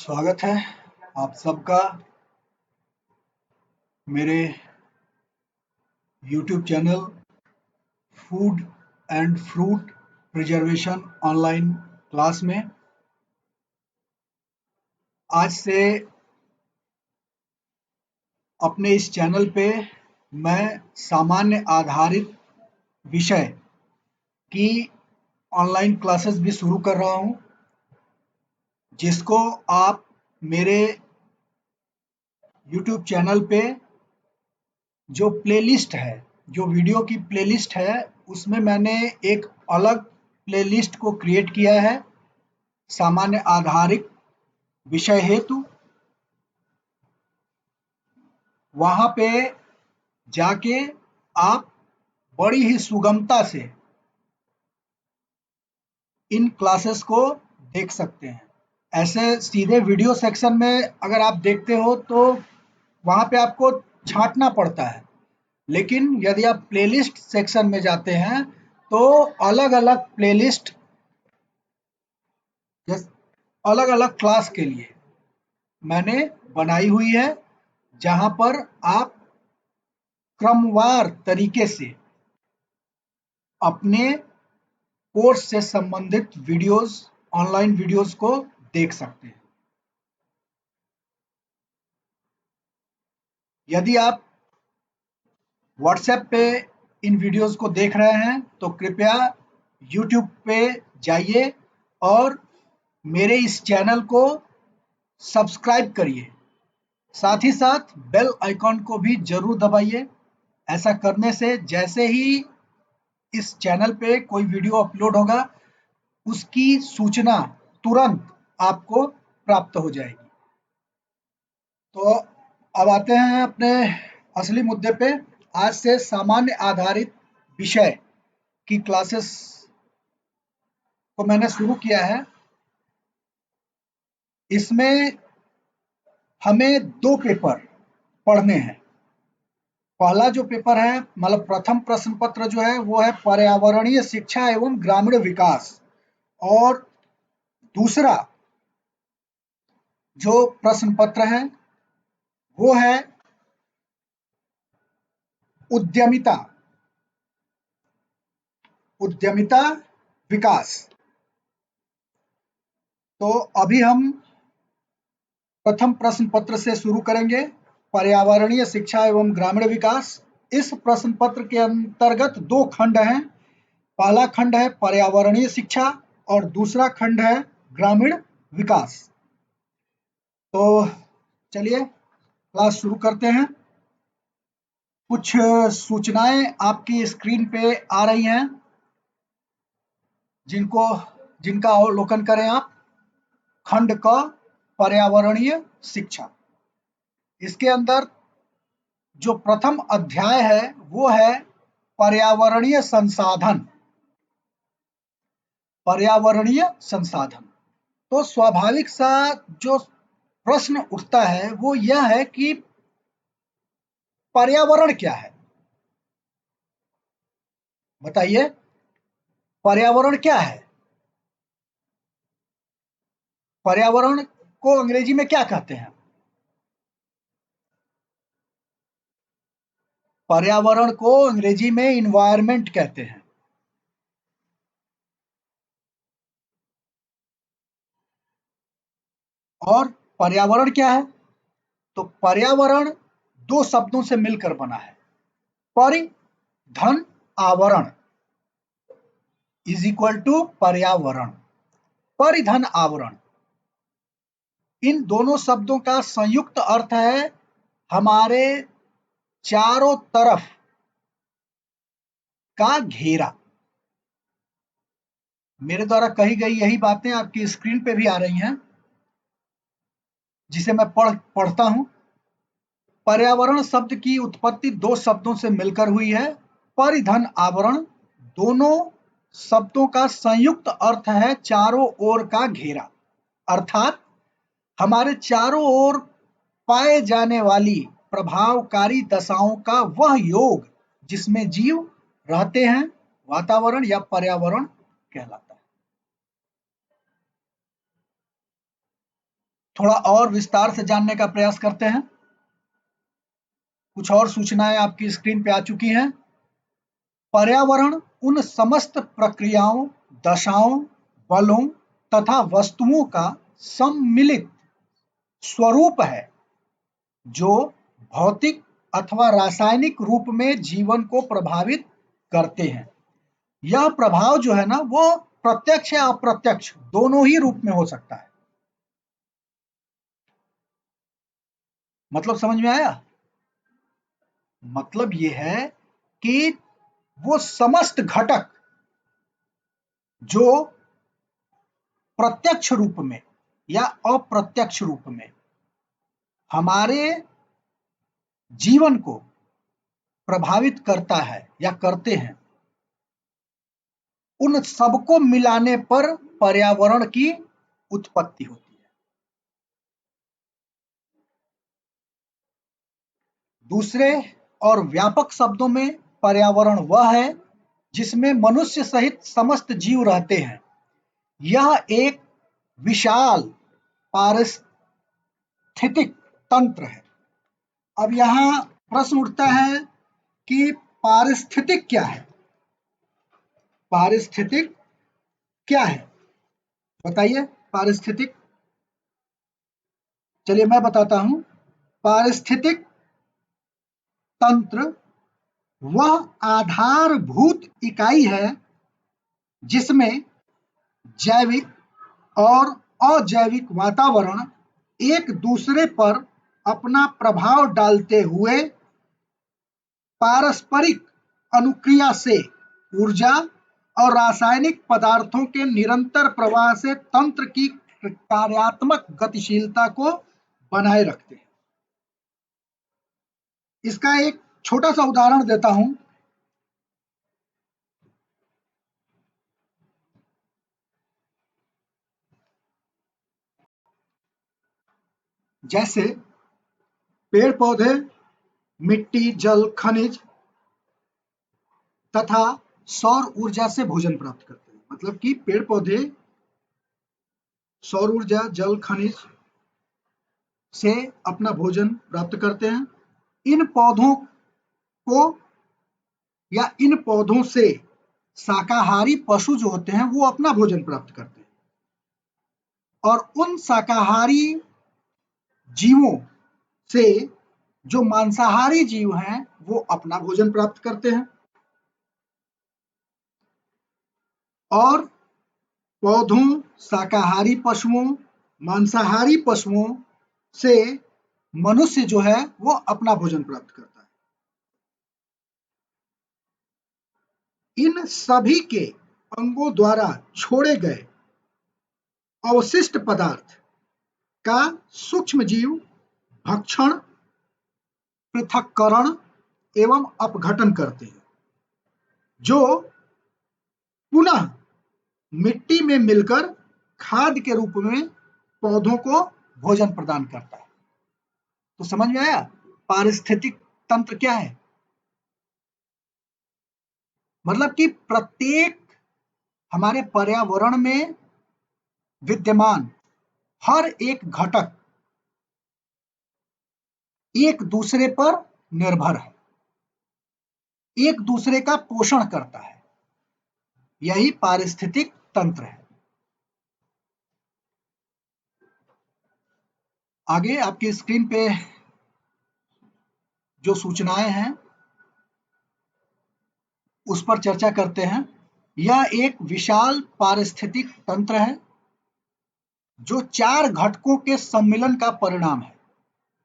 स्वागत है आप सबका मेरे YouTube channel food and fruit preservation online class में। आज से अपने इस चैनल पे मैं सामान्य आधारित विषय की ऑनलाइन क्लासेस भी शुरू कर रहा हूँ, जिसको आप मेरे YouTube चैनल पे जो प्लेलिस्ट है, जो वीडियो की प्लेलिस्ट है, उसमें मैंने एक अलग प्लेलिस्ट को क्रिएट किया है सामान्य आधारित विषय हेतु। वहाँ पे जाके आप बड़ी ही सुगमता से इन क्लासेस को देख सकते हैं। ऐसे सीधे वीडियो सेक्शन में अगर आप देखते हो तो वहाँ पे आपको छाँटना पड़ता है, लेकिन यदि आप प्लेलिस्ट सेक्शन में जाते हैं तो अलग-अलग प्लेलिस्ट अलग-अलग क्लास के लिए मैंने बनाई हुई है, जहाँ पर आप क्रमवार तरीके से अपने कोर्स से संबंधित वीडियोस, ऑनलाइन वीडियोस को देख सकते हैं। यदि आप व्हाट्सएप पे इन वीडियोस को देख रहे हैं तो कृपया यूट्यूब पे जाइए और मेरे इस चैनल को सब्सक्राइब करिए। साथ ही साथ बेल आइकॉन को भी जरूर दबाइए। ऐसा करने से जैसे ही इस चैनल पे कोई वीडियो अपलोड होगा, उसकी सूचना तुरंत आपको प्राप्त हो जाएगी। तो अब आते हैं अपने असली मुद्दे पे। आज से सामान्य आधारित विषय की क्लासेस को मैंने शुरू किया है। इसमें हमें 2 पेपर पढ़ने हैं। पहला जो पेपर है, मतलब प्रथम प्रश्न पत्र जो है, वो है पर्यावरणीय शिक्षा एवं ग्रामीण विकास, और दूसरा जो प्रश्न पत्र है वो है उद्यमिता उद्यमिता विकास। तो अभी हम प्रथम प्रश्न पत्र से शुरू करेंगे, पर्यावरणीय शिक्षा एवं ग्रामीण विकास। इस प्रश्न पत्र के अंतर्गत 2 खंड हैं। पहला खंड है पर्यावरणीय शिक्षा और दूसरा खंड है ग्रामीण विकास। तो चलिए क्लास शुरू करते हैं। कुछ सूचनाएं आपकी स्क्रीन पे आ रही हैं, जिनका अवलोकन करें आप। खंड क, पर्यावरणीय शिक्षा। इसके अंदर जो प्रथम अध्याय है वो है पर्यावरणीय संसाधन। पर्यावरणीय संसाधन। तो स्वाभाविक सा जो प्रश्न उठता है वो यह है कि पर्यावरण क्या है? बताइए, पर्यावरण क्या है? पर्यावरण को अंग्रेजी में क्या कहते हैं? पर्यावरण को अंग्रेजी में इन्वायरमेंट कहते हैं। और पर्यावरण क्या है? तो पर्यावरण 2 शब्दों से मिलकर बना है। परि धन आवरण इज इक्वल टू पर्यावरण। परिधन आवरण, इन दोनों शब्दों का संयुक्त अर्थ है हमारे चारों तरफ का घेरा। मेरे द्वारा कही गई यही बातें आपकी स्क्रीन पे भी आ रही हैं, जिसे मैं पढ़ता हूं। पर्यावरण शब्द की उत्पत्ति 2 शब्दों से मिलकर हुई है। परिधन आवरण, दोनों शब्दों का संयुक्त अर्थ है चारों ओर का घेरा, अर्थात हमारे चारों ओर पाए जाने वाली प्रभावकारी दशाओं का वह योग जिसमें जीव रहते हैं, वातावरण या पर्यावरण कहलाता है। थोड़ा और विस्तार से जानने का प्रयास करते हैं। कुछ और सूचनाएं आपकी स्क्रीन पे आ चुकी हैं। पर्यावरण उन समस्त प्रक्रियाओं, दशाओं, बलों तथा वस्तुओं का सम्मिलित स्वरूप है जो भौतिक अथवा रासायनिक रूप में जीवन को प्रभावित करते हैं। यह प्रभाव जो है ना, वो प्रत्यक्ष या अप्रत्यक्ष दोनों ही रूप में हो सकता है। मतलब समझ में आया? मतलब ये है कि वो समस्त घटक जो प्रत्यक्ष रूप में या अप्रत्यक्ष रूप में हमारे जीवन को प्रभावित करता है या करते हैं, उन सबको मिलाने पर पर्यावरण की उत्पत्ति होती है। दूसरे और व्यापक शब्दों में पर्यावरण वह है जिसमें मनुष्य सहित समस्त जीव रहते हैं। यह एक विशाल पारिस्थितिक तंत्र है। अब यहाँ प्रश्न उठता है कि पारिस्थितिक क्या है? पारिस्थितिक क्या है बताइए? पारिस्थितिक, चलिए मैं बताता हूं। पारिस्थितिक तंत्र वह आधारभूत इकाई है जिसमें जैविक और अजैविक वातावरण एक दूसरे पर अपना प्रभाव डालते हुए पारस्परिक अनुक्रिया से ऊर्जा और रासायनिक पदार्थों के निरंतर प्रवाह से तंत्र की कार्यात्मक गतिशीलता को बनाए रखते हैं। इसका एक छोटा सा उदाहरण देता हूं। जैसे पेड़ पौधे मिट्टी, जल, खनिज तथा सौर ऊर्जा से भोजन प्राप्त करते हैं। मतलब कि पेड़ पौधे सौर ऊर्जा, जल, खनिज से अपना भोजन प्राप्त करते हैं। इन पौधों को या इन पौधों से शाकाहारी पशु जो होते हैं वो अपना भोजन प्राप्त करते हैं, और उन शाकाहारी जीवों से जो मांसाहारी जीव हैं वो अपना भोजन प्राप्त करते हैं। और पौधों, शाकाहारी पशुओं, मांसाहारी पशुओं से मनुष्य जो है वो अपना भोजन प्राप्त करता है। इन सभी के अंगों द्वारा छोड़े गए अवशिष्ट पदार्थ का सूक्ष्म जीव भक्षण, पृथक्करण एवं अपघटन करते हैं, जो पुनः मिट्टी में मिलकर खाद के रूप में पौधों को भोजन प्रदान करता है। तो समझ में आया पारिस्थितिक तंत्र क्या है? मतलब कि प्रत्येक हमारे पर्यावरण में विद्यमान हर एक घटक एक दूसरे पर निर्भर है, एक दूसरे का पोषण करता है। यही पारिस्थितिक तंत्र है। आगे आपकी स्क्रीन पे जो सूचनाएं हैं उस पर चर्चा करते हैं। यह एक विशाल पारिस्थितिक तंत्र है जो 4 घटकों के सम्मिलन का परिणाम है।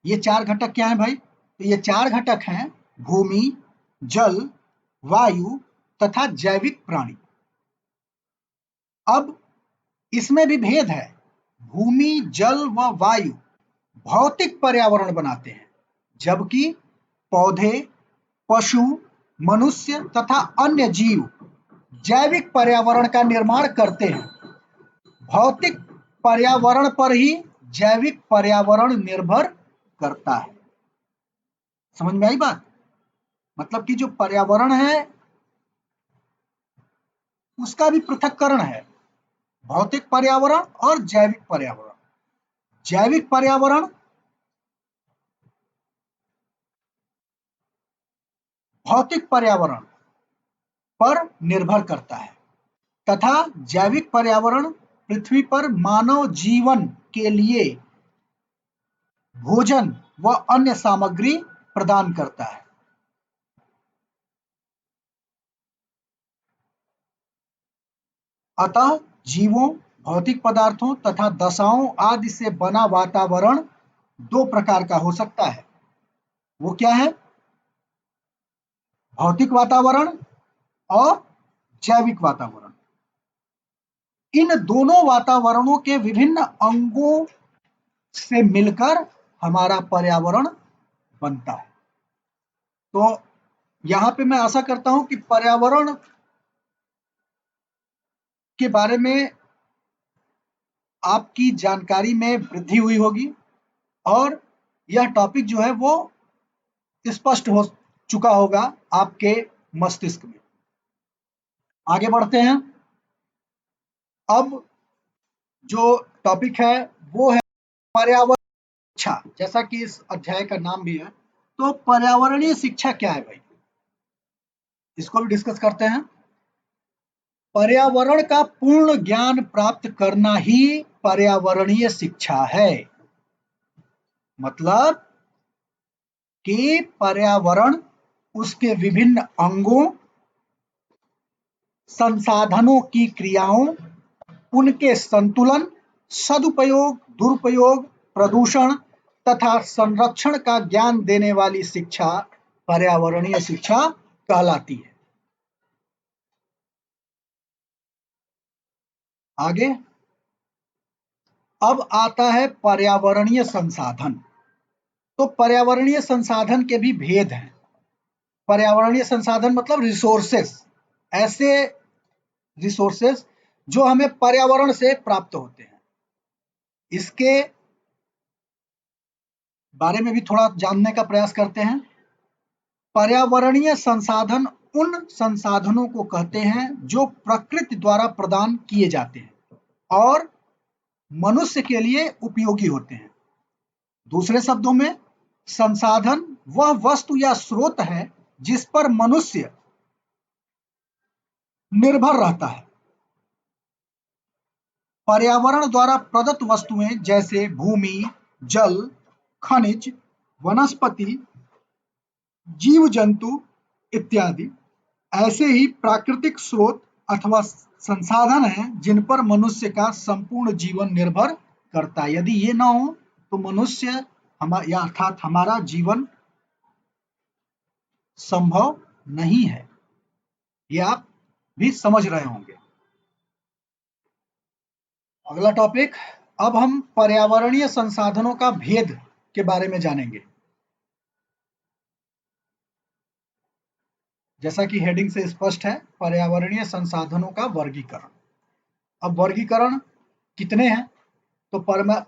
ये 4 घटक क्या हैं भाई? तो ये 4 घटक हैं भूमि, जल, वायु तथा जैविक प्राणी। अब इसमें भी भेद है। भूमि, जल व वायु भौतिक पर्यावरण बनाते हैं, जबकि पौधे, पशु, मनुष्य तथा अन्य जीव जैविक पर्यावरण का निर्माण करते हैं। भौतिक पर्यावरण पर ही जैविक पर्यावरण निर्भर करता है। समझ में आई बात? मतलब कि जो पर्यावरण है उसका भी पृथक्करण है, भौतिक पर्यावरण और जैविक पर्यावरण। जैविक पर्यावरण भौतिक पर्यावरण पर निर्भर करता है तथा जैविक पर्यावरण पृथ्वी पर मानव जीवन के लिए भोजन व अन्य सामग्री प्रदान करता है। अतः जीवों, भौतिक पदार्थों तथा दशाओं आदि से बना वातावरण दो प्रकार का हो सकता है। वो क्या है? भौतिक वातावरण और जैविक वातावरण। इन दोनों वातावरणों के विभिन्न अंगों से मिलकर हमारा पर्यावरण बनता है। तो यहाँ पे मैं आशा करता हूँ कि पर्यावरण के बारे में आपकी जानकारी में वृद्धि हुई होगी और यह टॉपिक जो है वो स्पष्ट हो चुका होगा आपके मस्तिष्क में। आगे बढ़ते हैं। अब जो टॉपिक है वो है पर्यावरण शिक्षा, जैसा कि इस अध्याय का नाम भी है। तो पर्यावरणीय शिक्षा क्या है भाई, इसको भी डिस्कस करते हैं। पर्यावरण का पूर्ण ज्ञान प्राप्त करना ही पर्यावरणीय शिक्षा है। मतलब कि पर्यावरण, उसके विभिन्न अंगों, संसाधनों की क्रियाओं, उनके संतुलन, सदुपयोग, दुरुपयोग, प्रदूषण तथा संरक्षण का ज्ञान देने वाली शिक्षा पर्यावरणीय शिक्षा कहलाती है। आगे अब आता है पर्यावरणीय संसाधन। तो पर्यावरणीय संसाधन के भी भेद हैं। पर्यावरणीय संसाधन मतलब रिसोर्सेस, ऐसे रिसोर्सेस जो हमें पर्यावरण से प्राप्त होते हैं। इसके बारे में भी थोड़ा जानने का प्रयास करते हैं। पर्यावरणीय संसाधन उन संसाधनों को कहते हैं जो प्रकृति द्वारा प्रदान किए जाते हैं और मनुष्य के लिए उपयोगी होते हैं। दूसरे शब्दों में, संसाधन वह वस्तु या स्रोत है जिस पर मनुष्य निर्भर रहता है। पर्यावरण द्वारा प्रदत्त वस्तुएं जैसे भूमि, जल, खनिज, वनस्पति, जीव जंतु इत्यादि ऐसे ही प्राकृतिक स्रोत अथवा संसाधन हैं जिन पर मनुष्य का संपूर्ण जीवन निर्भर करता है। यदि ये ना हो तो मनुष्य या अर्थात हमारा जीवन संभव नहीं है। ये आप भी समझ रहे होंगे। अगला टॉपिक, अब हम पर्यावरणीय संसाधनों का भेद के बारे में जानेंगे। जैसा कि हेडिंग से स्पष्ट है, पर्यावरणीय संसाधनों का वर्गीकरण। अब वर्गीकरण कितने हैं? तो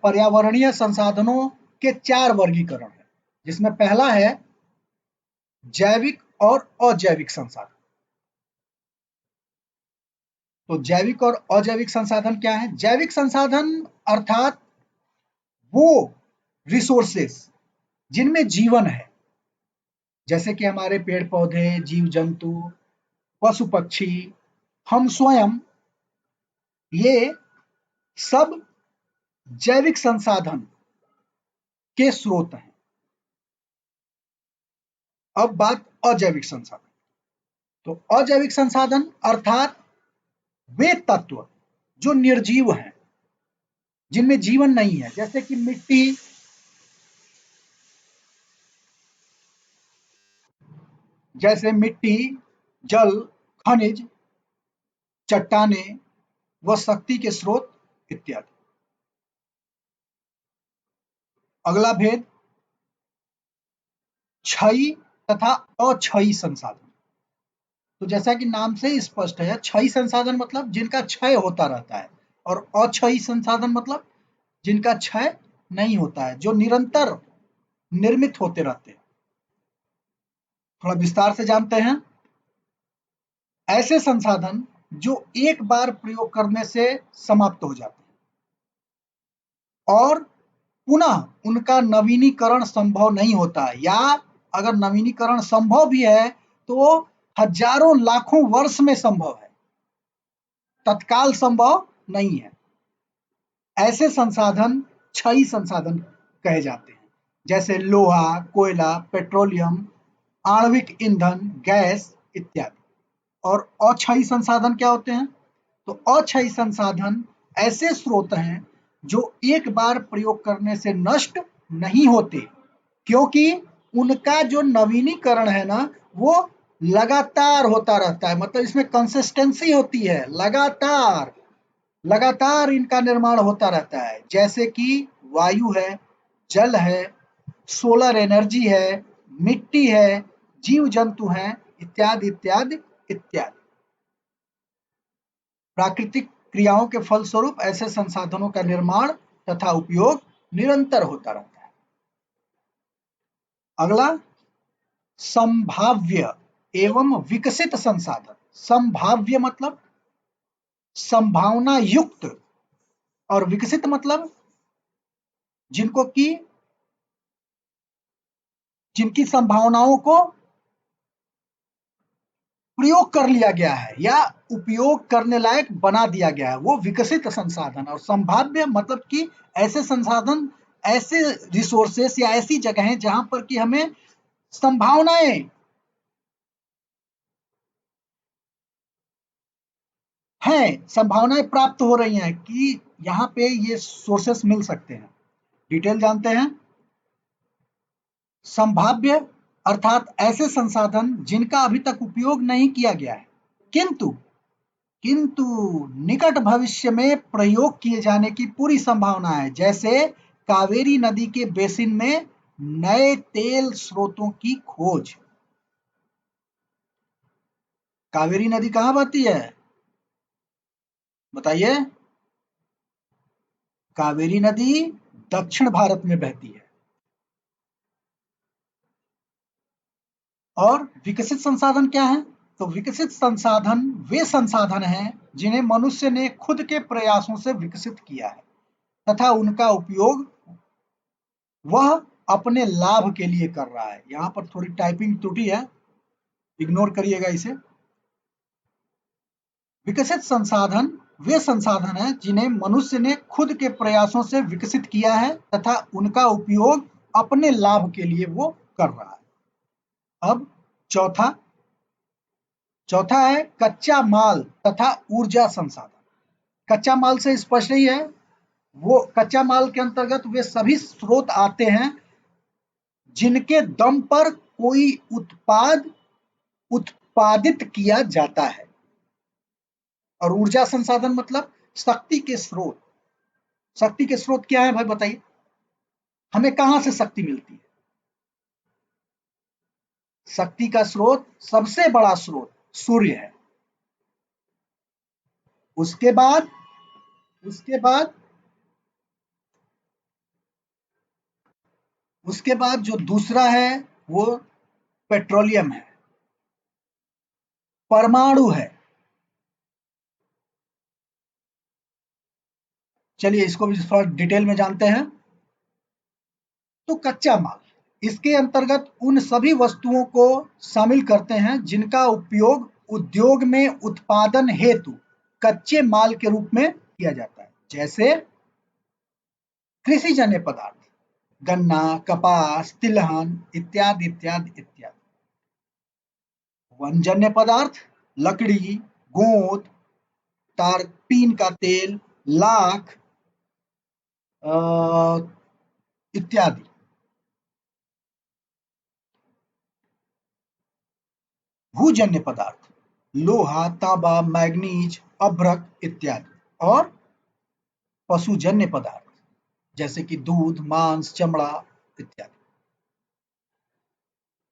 पर्यावरणीय संसाधनों के 4 वर्गीकरण हैं, जिसमें पहला है जैविक और अजैविक संसाधन। तो जैविक और अजैविक संसाधन क्या है? जैविक संसाधन अर्थात वो रिसोर्सेस जिनमें जीवन है, जैसे कि हमारे पेड़ पौधे, जीव जंतु, पशु पक्षी, हम स्वयं, ये सब जैविक संसाधन के स्रोत हैं। अब बात अजैविक संसाधन। तो अजैविक संसाधन अर्थात वे तत्व जो निर्जीव हैं, जिनमें जीवन नहीं है, जैसे कि मिट्टी, जल, खनिज, चट्टाने व शक्ति के स्रोत इत्यादि। अगला भेद क्षयी तथा अक्षयी संसाधन। तो जैसा कि नाम से ही स्पष्ट है, क्षयी संसाधन मतलब जिनका क्षय होता रहता है, और अक्षयी संसाधन मतलब जिनका क्षय नहीं होता है, जो निरंतर निर्मित होते रहते हैं। थोड़ा विस्तार से जानते हैं। ऐसे संसाधन जो एक बार प्रयोग करने से समाप्त हो जाते हैं और पुनः उनका नवीनीकरण संभव नहीं होता, या अगर नवीनीकरण संभव भी है तो हजारों लाखों वर्ष में संभव है, तत्काल संभव नहीं है। ऐसे संसाधन क्षयी संसाधन कहे जाते हैं, जैसे लोहा, कोयला, पेट्रोलियम, आणविक ईंधन, गैस इत्यादि। और अक्षयी संसाधन क्या होते हैं? तो अक्षयी संसाधन ऐसे स्रोत हैं जो एक बार प्रयोग करने से नष्ट नहीं होते, क्योंकि उनका जो नवीनीकरण है ना, वो लगातार होता रहता है। मतलब इसमें कंसिस्टेंसी होती है, लगातार लगातार इनका निर्माण होता रहता है। जैसे कि वायु है, जल है, सोलर एनर्जी है, मिट्टी है, जीव जंतु हैं, इत्यादि इत्यादि इत्यादि। प्राकृतिक क्रियाओं के फलस्वरूप ऐसे संसाधनों का निर्माण तथा उपयोग निरंतर होता रहता है। अगला, संभाव्य एवं विकसित संसाधन। संभाव्य मतलब संभावना युक्त, और विकसित मतलब जिनको की जिनकी संभावनाओं को प्रयोग कर लिया गया है या उपयोग करने लायक बना दिया गया है, वो विकसित संसाधन। और संभाव्य मतलब कि ऐसे संसाधन, ऐसे रिसोर्सेस या ऐसी जगहें जहां पर कि हमें संभावनाएं हैं, संभावनाएं प्राप्त हो रही हैं कि यहाँ पे ये सोर्सेस मिल सकते हैं। डिटेल जानते हैं। संभाव्य अर्थात ऐसे संसाधन जिनका अभी तक उपयोग नहीं किया गया है, किंतु किंतु निकट भविष्य में प्रयोग किए जाने की पूरी संभावना है। जैसे कावेरी नदी के बेसिन में नए तेल स्रोतों की खोज। कावेरी नदी कहाँ बहती है बताइए? कावेरी नदी दक्षिण भारत में बहती है। और विकसित संसाधन क्या है? तो विकसित संसाधन वे संसाधन हैं जिन्हें मनुष्य ने खुद के प्रयासों से विकसित किया है तथा उनका उपयोग वह अपने लाभ के लिए कर रहा है। यहाँ पर थोड़ी टाइपिंग त्रुटि है, इग्नोर करिएगा इसे। विकसित संसाधन वे संसाधन हैं जिन्हें मनुष्य ने खुद के प्रयासों से विकसित किया है तथा उनका उपयोग अपने लाभ के लिए वो कर रहा है। अब चौथा है कच्चा माल तथा ऊर्जा संसाधन। कच्चा माल से स्पष्ट ही है, वो कच्चा माल के अंतर्गत वे सभी स्रोत आते हैं जिनके दम पर कोई उत्पाद उत्पादित किया जाता है। और ऊर्जा संसाधन मतलब शक्ति के स्रोत। शक्ति के स्रोत क्या है भाई बताइए? हमें कहां से शक्ति मिलती है? शक्ति का स्रोत, सबसे बड़ा स्रोत सूर्य है। उसके बाद जो दूसरा है वो पेट्रोलियम है, परमाणु है। चलिए इसको भी थोड़ा डिटेल में जानते हैं। तो कच्चा माल, इसके अंतर्गत उन सभी वस्तुओं को शामिल करते हैं जिनका उपयोग उद्योग में उत्पादन हेतु कच्चे माल के रूप में किया जाता है। जैसे कृषि जन्य पदार्थ, गन्ना, कपास, तिलहन इत्यादि इत्यादि इत्यादि। वनजन्य पदार्थ, लकड़ी, गोंद, तारपीन का तेल, लाख इत्यादि। भूजन्य पदार्थ, लोहा, तांबा, मैग्नीज, अभ्रक इत्यादि। और पशुजन्य पदार्थ जैसे कि दूध, मांस, चमड़ा इत्यादि।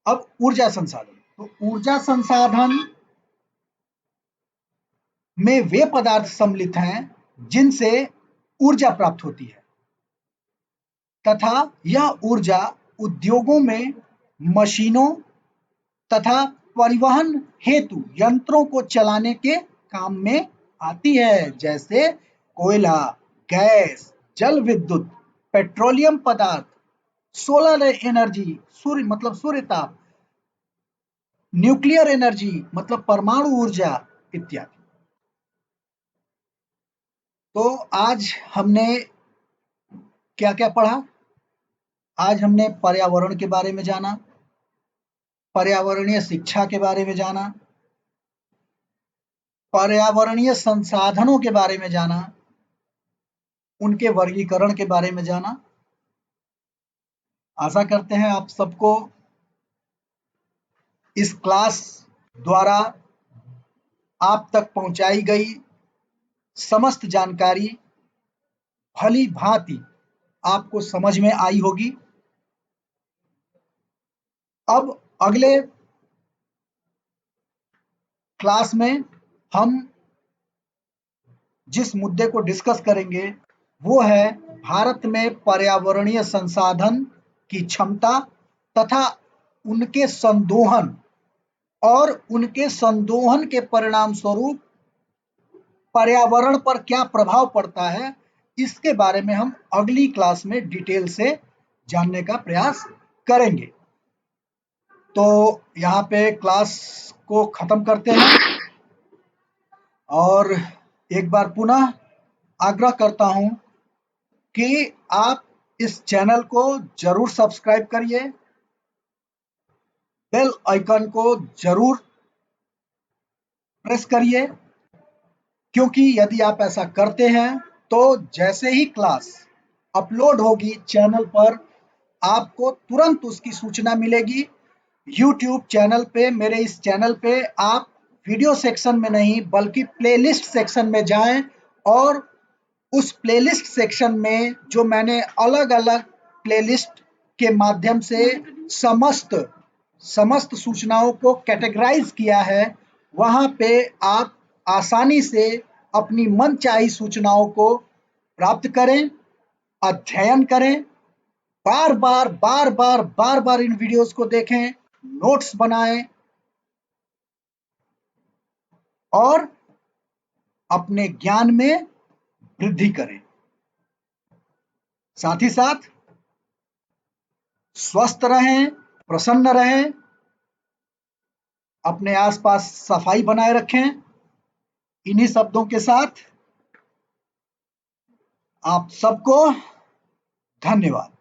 अब ऊर्जा संसाधन, तो ऊर्जा संसाधन में वे पदार्थ सम्मिलित हैं जिनसे ऊर्जा प्राप्त होती है तथा यह ऊर्जा उद्योगों में मशीनों तथा परिवहन हेतु यंत्रों को चलाने के काम में आती है। जैसे कोयला, गैस, जल विद्युत पेट्रोलियम पदार्थ, सोलर एनर्जी, सूर्य मतलब सूर्य ताप, न्यूक्लियर एनर्जी मतलब परमाणु ऊर्जा इत्यादि। तो आज हमने क्या-क्या पढ़ा? आज हमने पर्यावरण के बारे में जाना, पर्यावरणीय शिक्षा के बारे में जाना, पर्यावरणीय संसाधनों के बारे में जाना, उनके वर्गीकरण के बारे में जाना। आशा करते हैं आप सबको इस क्लास द्वारा आप तक पहुंचाई गई समस्त जानकारी भली-भांति आपको समझ में आई होगी। अब अगले क्लास में हम जिस मुद्दे को डिस्कस करेंगे वो है भारत में पर्यावरणीय संसाधन की क्षमता तथा उनके संदोहन और उनके संदोहन के परिणाम स्वरूप पर्यावरण पर क्या प्रभाव पड़ता है, इसके बारे में हम अगली क्लास में डिटेल से जानने का प्रयास करेंगे। तो यहाँ पे क्लास को खत्म करते हैं और एक बार पुनः आग्रह करता हूँ कि आप इस चैनल को जरूर सब्सक्राइब करिए, बेल आइकन को जरूर प्रेस करिए, क्योंकि यदि आप ऐसा करते हैं तो जैसे ही क्लास अपलोड होगी चैनल पर आपको तुरंत उसकी सूचना मिलेगी। यूट्यूब चैनल पे, मेरे इस चैनल पे आप वीडियो सेक्शन में नहीं बल्कि प्लेलिस्ट सेक्शन में जाएं और उस प्लेलिस्ट सेक्शन में जो मैंने अलग-अलग प्लेलिस्ट के माध्यम से समस्त सूचनाओं को कैटेगराइज किया है, वहाँ पे आप आसानी से अपनी मनचाही सूचनाओं को प्राप्त करें, अध्ययन करें, बार-बार इन वीडियोस को देखें, नोट्स बनाएं और अपने ज्ञान में वृद्धि करें। साथ ही साथ स्वस्थ रहें, प्रसन्न रहें, अपने आसपास सफाई बनाए रखें। इन्हीं शब्दों के साथ आप सबको धन्यवाद।